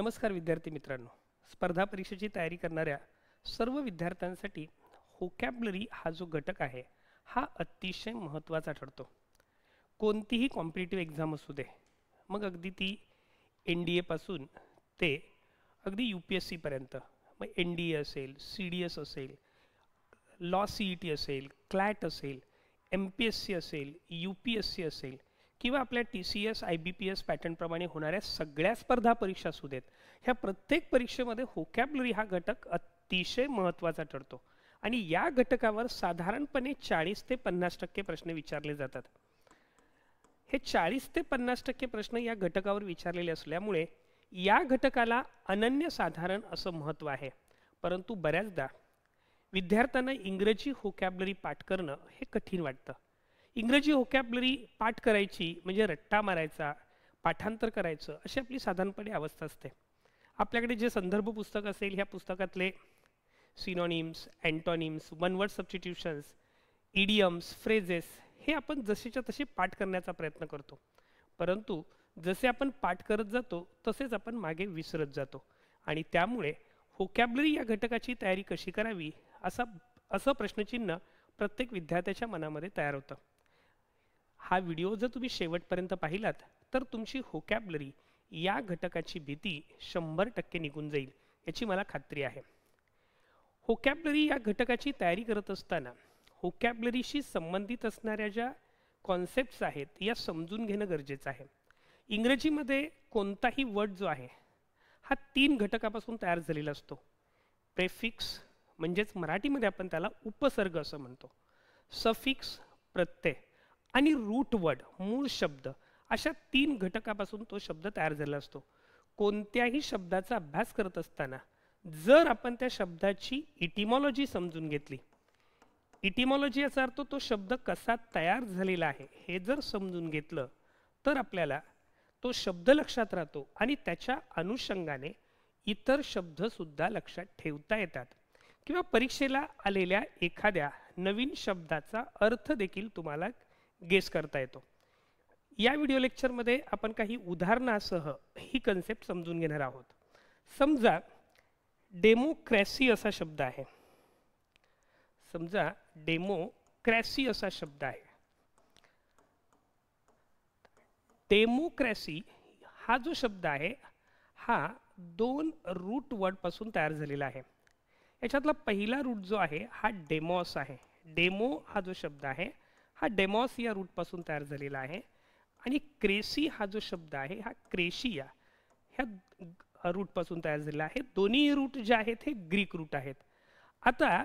नमस्कार विद्यार्थी मित्रांनो, स्पर्धा परीक्षेची तयारी करणाऱ्या सर्व विद्यार्थ्यांसाठी व्होकॅब्युलरी हा जो घटक आहे हा अतिशय महत्त्वाचा ठरतो. कोणतीही कॉम्पिटिटिव्ह एक्झाम असू दे, मग अगदी ती NDA पासून ते अगदी UPSC पर्यंत, मग NDA असेल, CDS असेल, लॉ CET असेल, क्लॅट असेल, MPSC असेल, UPSC असेल किंवा आपल्या TCS IBPS पॅटर्नप्रमाणे होणाऱ्या सगळ्या स्पर्धा परीक्षा असू देत, ह्या प्रत्येक परीक्षेमध्ये व्होकॅब्युलरी हा घटक अतिशय महत्त्वाचा ठरतो आणि या घटकावर साधारणपणे 40 ते 50% प्रश्न विचारले जातात. हे 40 ते 50% प्रश्न या घटकावर विचारलेले असल्यामुळे या घटकाला अनन्यसाधारण असं महत्त्व आहे. परंतु बऱ्याचदा विद्यार्थ्यांना इंग्रजी व्होकॅब्युलरी पाठ करणं हे कठीण वाटतं. इंग्रजी व्होकॅब्युलरी पाठ करायची म्हणजे रट्टा मारायचा, पाठांतर करायचं अशी आपली साधारणपणे अवस्था असते. आपल्याकडे जे संदर्भ पुस्तक असेल ह्या पुस्तकातले synonyms, antonyms, one word substitutions, idioms, phrases हे आपण जसेच्या तसे पाठ करण्याचा प्रयत्न करतो. परंतु जसे आपण पाठ करत जातो तसेच आपण मागे विसरत जातो आणि त्यामुळे व्होकॅब्युलरी या घटकाची तयारी कशी करावी असं प्रश्नचिन्ह प्रत्येक विद्यार्थ्याच्या मनामध्ये तयार होतं. हा व्हिडिओ जर तुम्ही शेवटपर्यंत पाहिलात तर तुमची व्होकॅब्युलरी या घटकाची भीती 100% निघून जाईल याची मला खात्री आहे. व्होकॅब्युलरी या घटकाची तयारी करत असताना व्होकॅब्युलरीशी संबंधित असणाऱ्या ज्या कॉन्सेप्ट्स आहेत या समजून घेणं गरजेचं आहे. इंग्रजीमध्ये कोणताही वर्ड जो आहे हा 3 घटकापासून तयार झालेला असतो. प्रेफिक्स म्हणजेच मराठीमध्ये आपण त्याला उपसर्ग असं म्हणतो, सफिक्स प्रत्यय आणि रूट वर्ड मूळ शब्द अशा 3 घटकापासून तो शब्द तयार झाला असतो. कोणत्याही शब्दाचा अभ्यास करत असताना जर आपण त्या शब्दाची इटिमॉलॉजी समजून घेतली, इटिमॉलॉजी याचा अर्थ तो शब्द कसा तयार झालेला आहे हे जर समजून घेतलं तर आपल्याला तो शब्द लक्षात राहतो आणि त्याच्या अनुषंगाने इतर शब्द सुद्धा लक्षात ठेवता येतात किंवा परीक्षेला आलेल्या एखाद्या नवीन शब्दाचा अर्थ देखील तुम्हाला गेस करता येतो. या व्हिडिओ लेक्चरमध्ये आपण काही उदाहरणासह ही कन्सेप्ट समजून घेणार आहोत. समजा डेमोक्रॅसी असा शब्द आहे. समजा डेमोक्रॅसी असा शब्द आहे. डेमोक्रॅसी हा जो शब्द आहे हा 2 रूट वर्ड पासून तयार झालेला आहे. याच्यातला पहिला रूट जो आहे हा डेमॉस आहे. डेमो हा जो शब्द आहे हा डेमॉस या रूट पासून तयार झालेला आहे आणि क्रेसी हा जो शब्द आहे हा क्रेशिया ह्या रूट पासून तयार झालेला आहे. दोन्ही रूट जे आहेत हे ग्रीक रूट आहेत. आता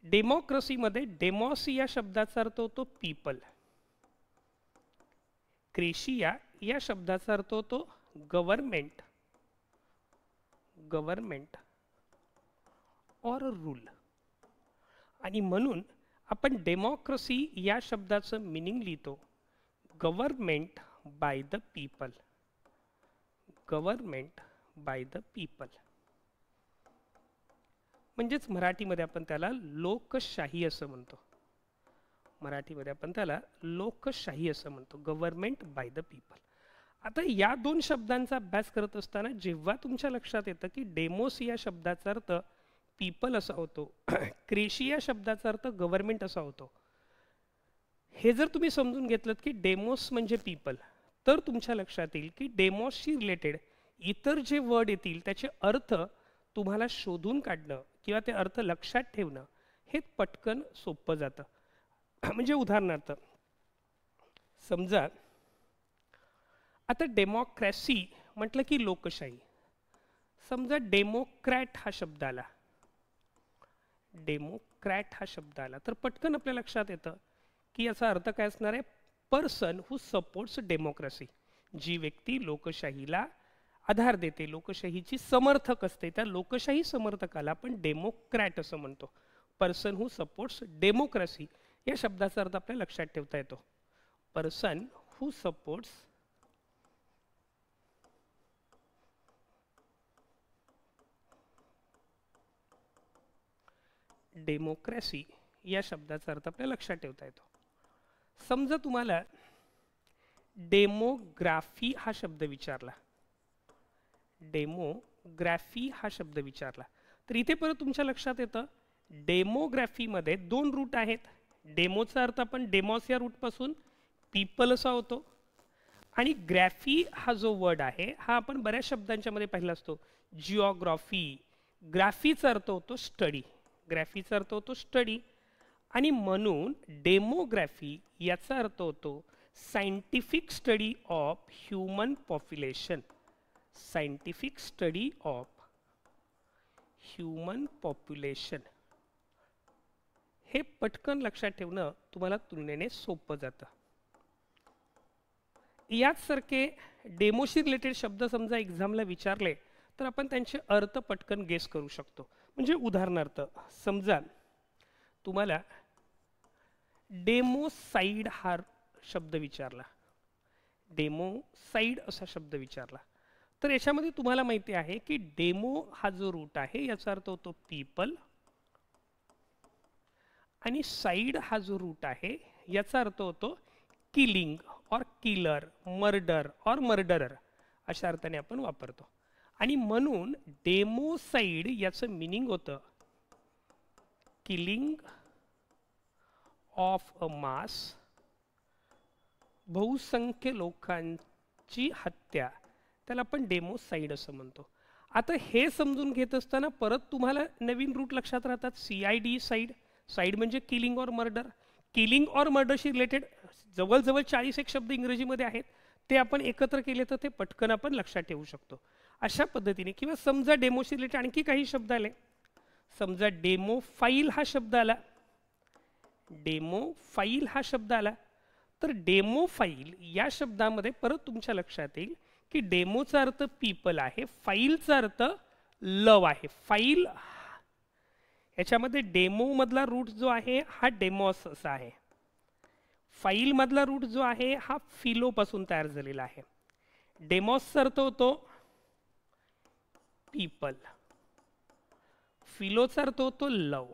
डेमोक्रसीमध्ये डेमॉस या शब्दाचा अर्थ होतो पीपल, क्रेशिया या शब्दाचा अर्थ होतो गव्हर्नमेंट, गव्हर्नमेंट और रूल. आणि म्हणून आपण डेमोक्रसी या शब्दाचं मिनिंग लिहितो government by the people, government by the people. म्हणजेच मराठीमध्ये आपण त्याला लोकशाही असं म्हणतो. मराठीमध्ये आपण त्याला लोकशाही असं म्हणतो, गव्हर्नमेंट बाय द पीपल. आता या 2 शब्दांचा अभ्यास करत असताना जेव्हा तुमच्या लक्षात येतं की डेमोस या शब्दाचा अर्थ पीपल असा होतो, क्रेशी या शब्दाचा अर्थ गव्हर्नमेंट असा होतो, हे जर तुम्ही समजून घेतलं की डेमोस म्हणजे पीपल तर तुमच्या लक्षात येईल की डेमोसशी रिलेटेड इतर जे वर्ड येतील त्याचे अर्थ तुम्हाला शोधून काढणं किंवा ते अर्थ लक्षात ठेवणं हे पटकन सोपं जातं. म्हणजे उदाहरणार्थ समजा आता डेमोक्रॅसी म्हटलं की लोकशाही. समजा डेमोक्रॅट हा शब्द आला, डेमोक्रॅट हा शब्द आला तर पटकन आपल्या लक्षात येतं की याचा अर्थ काय असणार आहे, पर्सन हू सपोर्ट्स डेमोक्रॅसी. जी व्यक्ती लोकशाहीला आधार देते, लोकशाहीची समर्थक असते, त्या लोकशाही समर्थकाला आपण डेमोक्रॅट असं म्हणतो. पर्सन हू सपोर्ट्स डेमोक्रॅसी या शब्दाचा अर्थ आपल्याला लक्षात ठेवता येतो. पर्सन हू सपोर्ट्स डेमोक्रॅसी या शब्दाचा अर्थ आपल्याला लक्षात ठेवता येतो. समजा तुम्हाला डेमोग्राफी हा शब्द विचारला, डेमोग्राफी हा शब्द विचारला तर इथे परत तुमच्या लक्षात येतं डेमोग्राफीमध्ये दोन रूट आहेत. डेमोचा अर्थ आपण डेमॉस या रूटपासून पीपल असा होतो आणि ग्रॅफी हा जो वर्ड आहे हा आपण बऱ्याच शब्दांच्या मध्ये पाहिला असतो. जिओग्राफी, ग्राफीचा अर्थ होतो स्टडी, ग्राफीचा अर्थ होतो स्टडी आणि म्हणून डेमोग्राफी याचा अर्थ होतो scientific study of human population. Scientific study of human population हे पटकन लक्षात ठेवणं तुम्हाला तुलनेने सोपं जातं. याचसारखे डेमोशी रिलेटेड शब्द समजा एक्झामला विचारले तर आपण त्यांचे अर्थ पटकन गेस करू शकतो. म्हणजे उदाहरणार्थ समजा तुम्हाला डेमोसाइड हा शब्द विचारला, डेमोसाइड असा शब्द विचारला तर याच्यामध्ये तुम्हाला माहिती आहे की डेमो हा जो रूट आहे याचा अर्थ होतो पीपल आणि साइड हा जो रूट आहे याचा अर्थ होतो किलिंग और किलर, मर्डर और मर्डरर अशा अर्थाने आपण वापरतो. आणि म्हणून डेमोसाइड याचं मिनिंग होतं किलिंग ऑफ अ मास, बहुसंख्य लोकांची हत्या, त्याला आपण डेमोसाइड असं म्हणतो. आता हे समजून घेत असताना परत तुम्हाला नवीन रूट लक्षात राहतात. CID साइड, साइड म्हणजे किलिंग और मर्डर. किलिंग और मर्डरशी रिलेटेड जवळजवळ 41 शब्द इंग्रजीमध्ये आहेत ते आपण एकत्र केले तर ते पटकन आपण लक्षात ठेवू शकतो. अशा पद्धतीने किंवा समजा डेमोशी रिलेटेड आणखी काही शब्द आले, समजा डेमो फाईल हा शब्द आला, डेमो फाईल हा शब्द आला तर डेमो फाईल या शब्दामध्ये परत तुमच्या लक्षात येईल की डेमोचा अर्थ पीपल आहे, फाईलचा अर्थ लव आहे. फाईल याच्यामध्ये डेमो मधला रूट जो आहे हा डेमॉस असा आहे, फाईल मधला रूट जो आहे हा फिलो पासून तयार झालेला आहे. डेमॉसचा अर्थ होतो पीपल, फिलोचा अर्थ होतो love.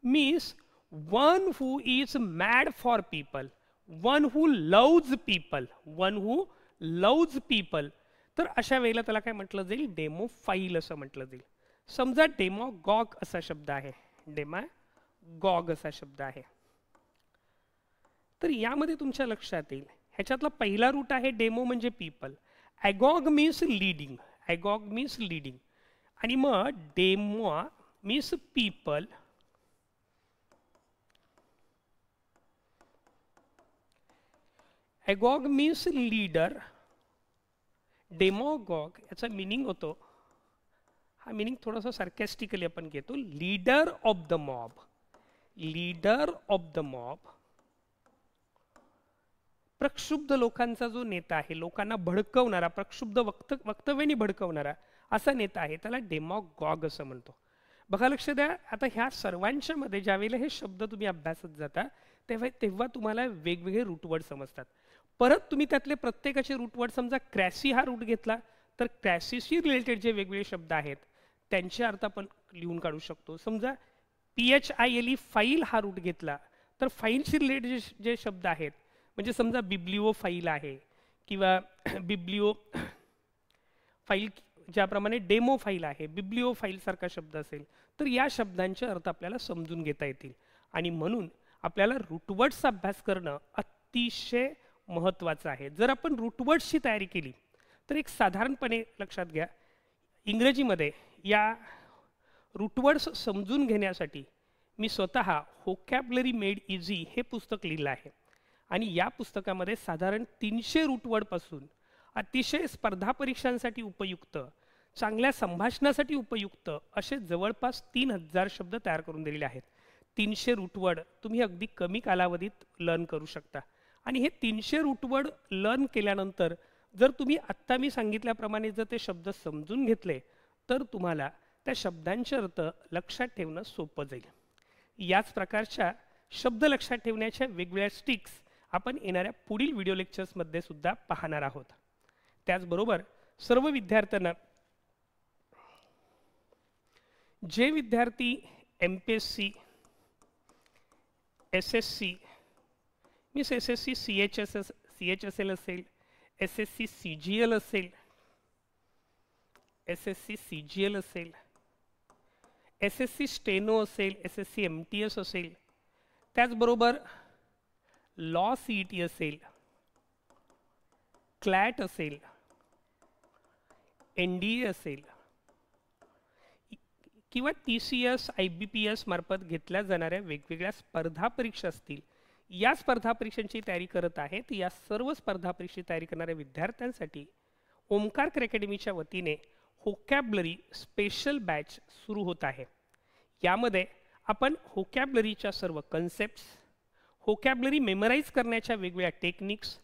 Means one who is mad for people, one who loves people, one who loves people. तर अशा वेळेला त्याला काय म्हटलं जाईल, डेमो फाईल असं म्हटलं जाईल. समजा डेमोगॉग असा शब्द आहे, डेमोगॉग असा शब्द आहे तर यामध्ये तुमच्या लक्षात येईल ह्याच्यातला पहिला रूट आहे डेमो म्हणजे people, agog means leading, agog means leading आणि मग demo means people, agog means leader, demagogue याचा मिनिंग होतो, हा मिनिंग थोडासा सार्कॅस्टिकली आपण घेतो, leader of the mob, leader of the mob. प्रक्षुब्ध लोकांचा जो नेता आहे, लोकांना भडकवणारा, प्रक्षुब्ध वक्तव्याने भडकवणारा असा नेता आहे त्याला डेमोगॉग असं म्हणतो. बघा लक्ष द्या, आता ह्या सर्वांच्या मध्ये ज्यावेळेला हे शब्द तुम्ही अभ्यासत जाता तेव्हा तुम्हाला वेगवेगळे रूटवर्ड समजतात. परत तुम्ही त्यातले प्रत्येकाचे रूटवर्ड, समजा क्रॅसी हा रूट घेतला तर क्रॅसीशी रिलेटेड जे वेगवेगळे शब्द आहेत त्यांचे अर्थ आपण लिहून काढू शकतो. समजा PHILE फाईल हा रूट घेतला तर फाईलशी रिलेटेड जे शब्द आहेत, म्हणजे समजा बिब्लिओ फाईल आहे किंवा बिब्लिओ फाईल, ज्याप्रमाणे डेमो फाईल आहे, बिब्लिओ फाईल सारखा शब्द असेल तर या शब्दांचे अर्थ आपल्याला समजून घेता येतील. आणि म्हणून आपल्याला रूटवर्ड्सचा अभ्यास करणं अतिशय महत्त्वाचं आहे. जर आपण रूटवर्ड्सची तयारी केली तर एक साधारणपणे लक्षात घ्या, इंग्रजीमध्ये या रूटवर्ड्स समजून घेण्यासाठी मी स्वतः व्होकॅब्युलरी मेड इझी हे पुस्तक लिहिलं आहे आणि या पुस्तकामध्ये साधारण 300 रूटवर्डपासून अतिशय स्पर्धा परीक्षांसाठी उपयुक्त, चांगल्या संभाषणासाठी उपयुक्त असे जवळपास 3000 शब्द तयार करून दिलेले आहेत. 300 रूटवर्ड तुम्ही अगदी कमी कालावधीत लर्न करू शकता आणि हे 300 रूटवर्ड लर्न केल्यानंतर जर तुम्ही आत्ता मी सांगितल्याप्रमाणे जर ते शब्द समजून घेतले तर तुम्हाला त्या शब्दांचे अर्थ लक्षात ठेवणं सोपं जाईल. याच प्रकारच्या शब्द लक्षात ठेवण्याच्या वेगवेगळ्या स्टिक्स आपण येणाऱ्या पुढील व्हिडिओ लेक्चर्समध्ये सुद्धा पाहणार आहोत. त्याचबरोबर सर्व विद्यार्थ्यांना, जे विद्यार्थी MPSC, SSC means SSC CHSL असेल, SSC CGL असेल SSC CGL असेल, SSC स्टेनो असेल, SSC MTS असेल, त्याचबरोबर लॉ CET असेल, क्लॅट असेल, NDA असेल किंवा TCS IBPS मार्फत घेतल्या जाणाऱ्या वेगवेगळ्या स्पर्धा परीक्षा असतील, या स्पर्धा परीक्षांची तयारी करत आहेत, या सर्व स्पर्धा परीक्षेची तयारी करणाऱ्या विद्यार्थ्यांसाठी ओमकार अकॅडमीच्या वतीने होकॅबलरी स्पेशल बॅच सुरू होत आहे. यामध्ये आपण होकॅबलरीच्या सर्व कन्सेप्ट्स, होकॅबलरी मेमराईज करण्याच्या वेगवेगळ्या टेक्निक्स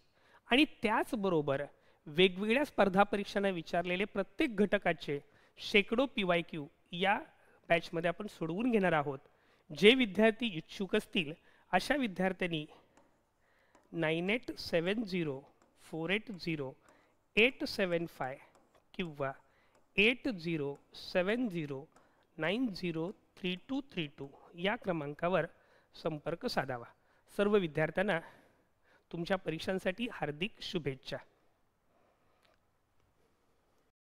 आणि त्याचबरोबर वेगवेगळ्या स्पर्धा परीक्षांना विचारलेले प्रत्येक घटकाचे शेकडो PYQ या बॅचमध्ये आपण सोडवून घेणार आहोत. जे विद्यार्थी इच्छुक असतील अशा विद्यार्थ्यांनी 9870480875 किंवा 8070903232 या क्रमांकावर संपर्क साधावा. सर्व विद्यार्थ्यांना तुमच्या परीक्षांसाठी हार्दिक शुभेच्छा.